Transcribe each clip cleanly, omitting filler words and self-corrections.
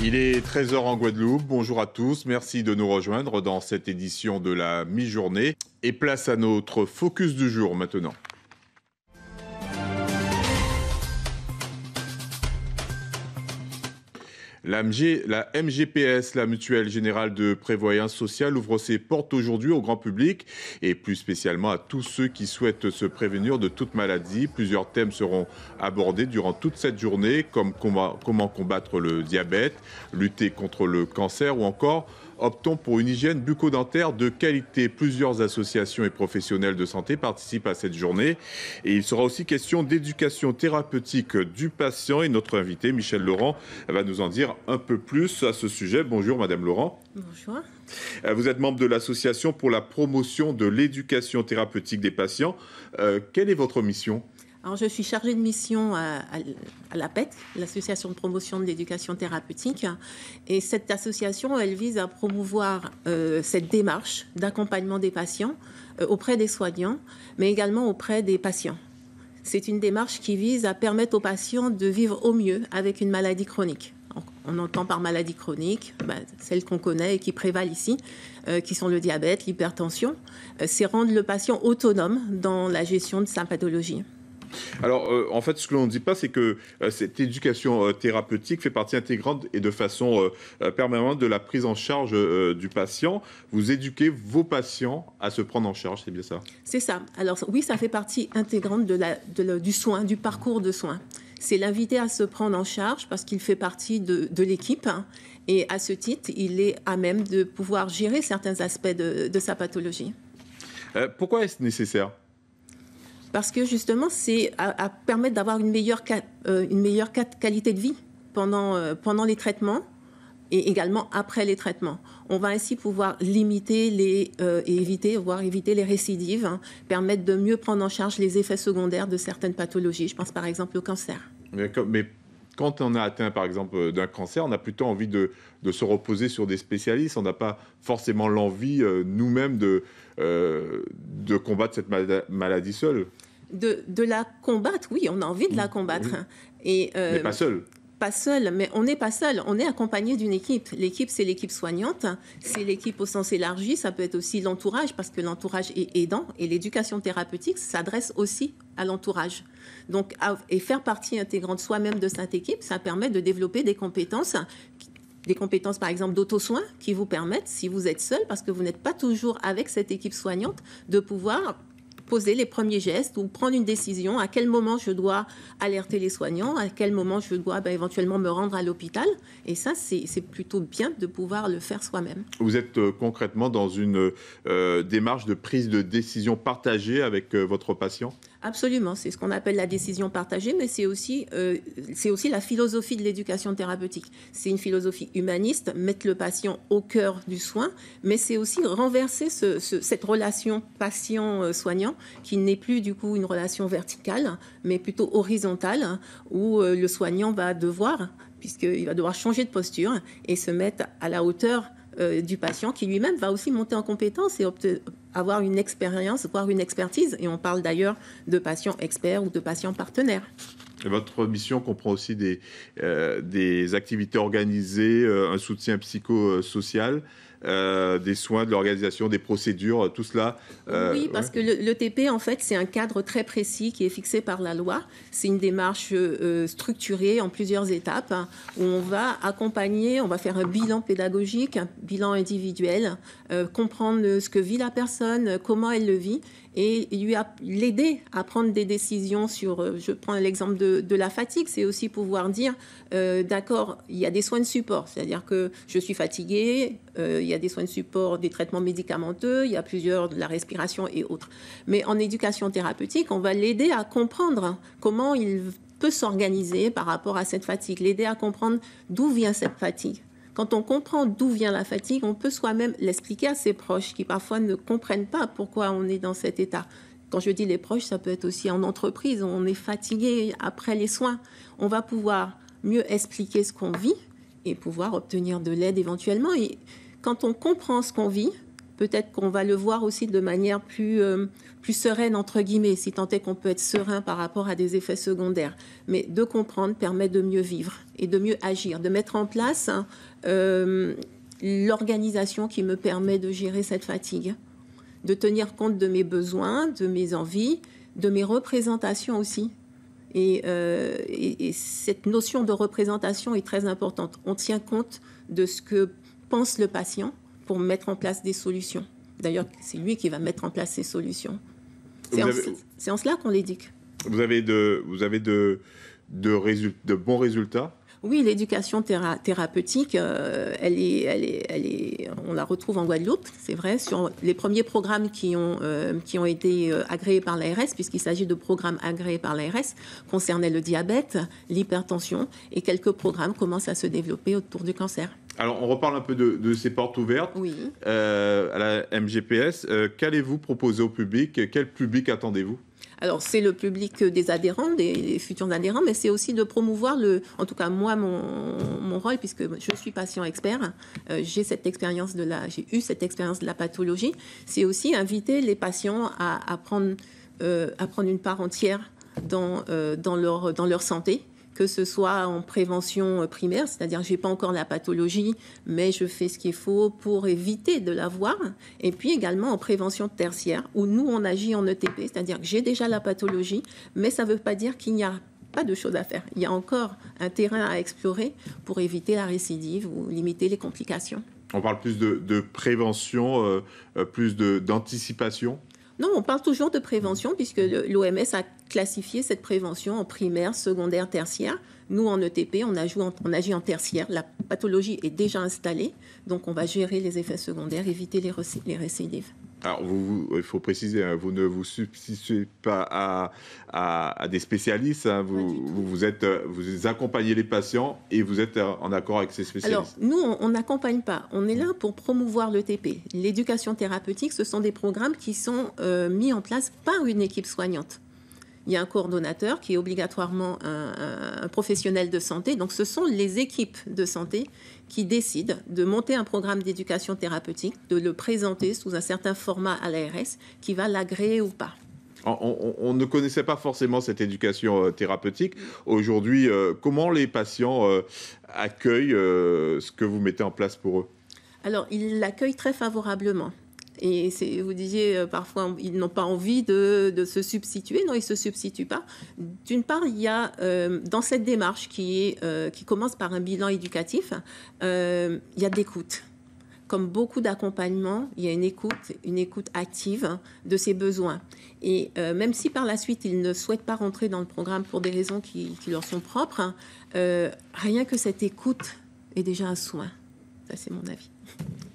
Il est 13 h en Guadeloupe. Bonjour à tous. Merci de nous rejoindre dans cette édition de la mi-journée. Et place à notre focus du jour maintenant. La MGPS, la Mutuelle Générale de Prévoyance Sociale, ouvre ses portes aujourd'hui au grand public et plus spécialement à tous ceux qui souhaitent se prévenir de toute maladie. Plusieurs thèmes seront abordés durant toute cette journée, comme comment combattre le diabète, lutter contre le cancer ou encore optons pour une hygiène bucco-dentaire de qualité. Plusieurs associations et professionnels de santé participent à cette journée. Et il sera aussi question d'éducation thérapeutique du patient. Et notre invité, Michel Laurent, va nous en dire un peu plus à ce sujet. Bonjour, Madame Laurent. Bonjour. Vous êtes membre de l'Association pour la promotion de l'éducation thérapeutique des patients. Quelle est votre mission ? Alors, je suis chargée de mission à l'APET, l'Association de promotion de l'éducation thérapeutique. Et cette association, elle vise à promouvoir cette démarche d'accompagnement des patients auprès des soignants, mais également auprès des patients. C'est une démarche qui vise à permettre aux patients de vivre au mieux avec une maladie chronique. On entend par maladie chronique, celles qu'on connaît et qui prévalent ici, qui sont le diabète, l'hypertension. C'est rendre le patient autonome dans la gestion de sa pathologie. Alors, en fait, ce que l'on ne dit pas, c'est que cette éducation thérapeutique fait partie intégrante et de façon permanente de la prise en charge du patient. Vous éduquez vos patients à se prendre en charge, c'est bien ça ? C'est ça. Alors oui, ça fait partie intégrante du soin, du parcours de soins. C'est l'inviter à se prendre en charge parce qu'il fait partie de l'équipe. Et à ce titre, il est à même de pouvoir gérer certains aspects de sa pathologie. Pourquoi est-ce nécessaire ? Parce que justement, c'est à permettre d'avoir une meilleure qualité de vie pendant les traitements et également après les traitements. On va ainsi pouvoir limiter et éviter les récidives, permettre de mieux prendre en charge les effets secondaires de certaines pathologies. Je pense par exemple au cancer. Mais quand on a atteint, par exemple, d'un cancer, on a plutôt envie de se reposer sur des spécialistes. On n'a pas forcément l'envie, nous-mêmes, de combattre cette maladie seule. De la combattre, oui, on a envie de la combattre. Mais pas seul. Pas seul, mais on n'est pas seul, on est accompagné d'une équipe. L'équipe, c'est l'équipe soignante, c'est l'équipe au sens élargi, ça peut être aussi l'entourage, parce que l'entourage est aidant, et l'éducation thérapeutique s'adresse aussi à l'entourage. Donc, et faire partie intégrante soi-même de cette équipe, ça permet de développer des compétences par exemple d'auto-soin, qui vous permettent, si vous êtes seul, parce que vous n'êtes pas toujours avec cette équipe soignante, de pouvoir poser les premiers gestes ou prendre une décision, à quel moment je dois alerter les soignants, à quel moment je dois éventuellement me rendre à l'hôpital. Et ça, c'est plutôt bien de pouvoir le faire soi-même. Vous êtes concrètement dans une démarche de prise de décision partagée avec votre patient ? Absolument, c'est ce qu'on appelle la décision partagée, mais c'est aussi la philosophie de l'éducation thérapeutique. C'est une philosophie humaniste, mettre le patient au cœur du soin, mais c'est aussi renverser cette relation patient-soignant qui n'est plus du coup une relation verticale, mais plutôt horizontale, où le soignant va devoir, puisqu'il va devoir changer de posture et se mettre à la hauteur du patient qui lui-même va aussi monter en compétence et avoir une expérience, voire une expertise. Et on parle d'ailleurs de patients experts ou de patients partenaires. Et votre mission comprend aussi des activités organisées, un soutien psychosocial, des soins, de l'organisation, des procédures, tout cela. Oui, parce que le TP, en fait, c'est un cadre très précis qui est fixé par la loi. C'est une démarche structurée en plusieurs étapes où on va accompagner, on va faire un bilan pédagogique, un bilan individuel, comprendre ce que vit la personne, comment elle le vit et l'aider à prendre des décisions sur, je prends l'exemple de la fatigue, c'est aussi pouvoir dire, d'accord, il y a des soins de support, c'est-à-dire que je suis fatiguée, il y a des soins de support, des traitements médicamenteux, il y a plusieurs, de la respiration et autres. Mais en éducation thérapeutique, on va l'aider à comprendre comment il peut s'organiser par rapport à cette fatigue, l'aider à comprendre d'où vient cette fatigue. Quand on comprend d'où vient la fatigue, on peut soi-même l'expliquer à ses proches qui parfois ne comprennent pas pourquoi on est dans cet état. Quand je dis les proches, ça peut être aussi en entreprise, on est fatigué après les soins. On va pouvoir mieux expliquer ce qu'on vit et pouvoir obtenir de l'aide éventuellement. Et quand on comprend ce qu'on vit, peut-être qu'on va le voir aussi de manière plus sereine, entre guillemets, si tant est qu'on peut être serein par rapport à des effets secondaires. Mais de comprendre permet de mieux vivre et de mieux agir, de mettre en place l'organisation qui me permet de gérer cette fatigue, de tenir compte de mes besoins, de mes envies, de mes représentations aussi. Et cette notion de représentation est très importante. On tient compte de ce que pense le patient pour mettre en place des solutions. D'ailleurs, c'est lui qui va mettre en place ces solutions. C'est en cela qu'on l'éduque. Vous avez de bons résultats? Oui, l'éducation thérapeutique, on la retrouve en Guadeloupe, c'est vrai, sur les premiers programmes qui ont été agréés par l'ARS, puisqu'il s'agit de programmes agréés par l'ARS, concernaient le diabète, l'hypertension, et quelques programmes commencent à se développer autour du cancer. Alors, on reparle un peu de ces portes ouvertes. Oui. À la MGPS. Qu'allez-vous proposer au public? Quel public attendez-vous? Alors, c'est le public des adhérents, des futurs adhérents, mais c'est aussi de promouvoir en tout cas, moi, mon rôle, puisque je suis patient expert, j'ai eu cette expérience de la pathologie, c'est aussi inviter les patients à prendre une part entière dans leur santé, que ce soit en prévention primaire, c'est-à-dire que je n'ai pas encore la pathologie, mais je fais ce qu'il faut pour éviter de l'avoir, et puis également en prévention tertiaire, où nous, on agit en ETP, c'est-à-dire que j'ai déjà la pathologie, mais ça ne veut pas dire qu'il n'y a pas de choses à faire. Il y a encore un terrain à explorer pour éviter la récidive ou limiter les complications. On parle plus de prévention, plus d'anticipation? Non, on parle toujours de prévention puisque l'OMS a classifié cette prévention en primaire, secondaire, tertiaire. Nous, en ETP, on agit en tertiaire. La pathologie est déjà installée, donc on va gérer les effets secondaires, éviter les récidives. Alors, il faut préciser, hein, vous ne vous substituez pas à des spécialistes. Hein, vous accompagnez les patients et vous êtes en accord avec ces spécialistes. Alors, nous, on n'accompagne pas. On est là pour promouvoir l'ETP. L'éducation thérapeutique, ce sont des programmes qui sont mis en place par une équipe soignante. Il y a un coordonnateur qui est obligatoirement un professionnel de santé. Donc, ce sont les équipes de santé qui décident de monter un programme d'éducation thérapeutique, de le présenter sous un certain format à l'ARS, qui va l'agréer ou pas. On ne connaissait pas forcément cette éducation thérapeutique. Aujourd'hui, comment les patients accueillent ce que vous mettez en place pour eux? Alors, ils l'accueillent très favorablement. Et vous disiez parfois ils n'ont pas envie de se substituer. Non, ils ne se substituent pas. D'une part, il y a dans cette démarche qui commence par un bilan éducatif, il y a de l'écoute. Comme beaucoup d'accompagnement, il y a une écoute active de ses besoins. Et même si par la suite, ils ne souhaitent pas rentrer dans le programme pour des raisons qui leur sont propres, rien que cette écoute est déjà un soin. Ça, c'est mon avis.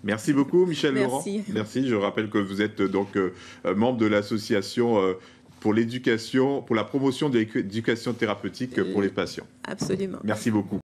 Merci beaucoup, Michèle Laurent. Merci. Je rappelle que vous êtes donc membre de l'association pour la promotion de l'éducation thérapeutique pour les patients. Absolument. Merci beaucoup.